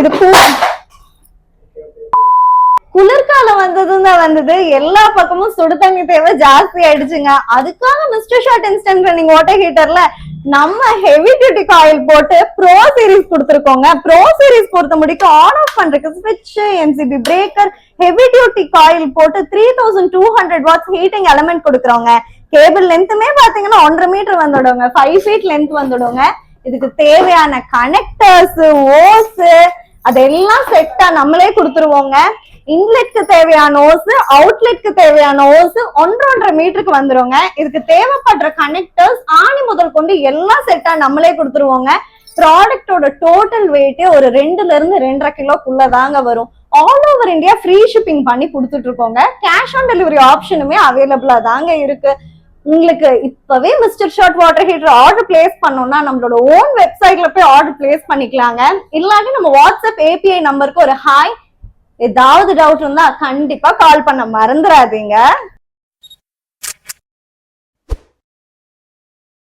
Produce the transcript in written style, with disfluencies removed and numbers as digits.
இது குளிர்காலம் வந்தது எல்லா பக்கமும் சுடு தண்ணி தேவை ஜாஸ்தி ஆயிடுச்சுங்க. அதுக்காக mister short instant running water ஹீட்டர்ல நம்ம ஹெவி டியூட்டி காயில் போட்டு ப்ரோ சீரிஸ் கொடுத்துருக்கோங்க. ப்ரோ சீரிஸ் பொறுத்த முடிக்கும் ஆன் ஆஃப் பண்றதுக்கு ஸ்விட்ச், MCB breaker, heavy duty coil போட்டு 3200 வாட்ஸ் ஹீட்டிங் எலமெண்ட் கொடுக்குறோங்க. கேபிள் லென்த்துமே பாத்தீங்கன்னா 1.5 மீட்டர் வந்துடுங்க, 5 ஃபீட் லென்த் வந்துடுங்க. இதுக்கு தேவையான கனெக்டர்ஸ், ஓஸ் அதெல்லாம் செட்டா நம்மளே கொடுத்துருவோங்க. இன்லெட்க்கு தேவையான ஓஸ், அவுட்லெட்க்கு தேவையான ஓஸ் 1.5 மீட்டருக்கு வந்துருங்க. இதுக்கு தேவைப்படுற கனெக்டர்ஸ் ஆணி முதல் கொண்டு எல்லாம் செட்டா நம்மளே கொடுத்துருவோங்க. ப்ராடக்டோட டோட்டல் வெயிட் ஒரு 2ல இருந்து 2.5 கிலோக்குள்ளதாங்க வரும். All over India free shipping பண்ணி கொடுத்துட்டு இருக்கோங்க. கேஷ் ஆன் டெலிவரி ஆப்ஷனுமே அவைலபிளா தாங்க இருக்கு. உங்களுக்கு இப்பவே mister short water heater order place பண்ணோம்னா நம்மளோட ஓன் வெப்சைட்ல போய் ஆர்டர் பிளேஸ் பண்ணிக்கலாங்க. இல்லாட்டி நம்ம வாட்ஸ்அப் ஏபிஐ நம்பருக்கு ஒரு ஹாய் ஏதாவது டவுட் இருந்தா கண்டிப்பா கால் பண்ண மறந்துடாதீங்க.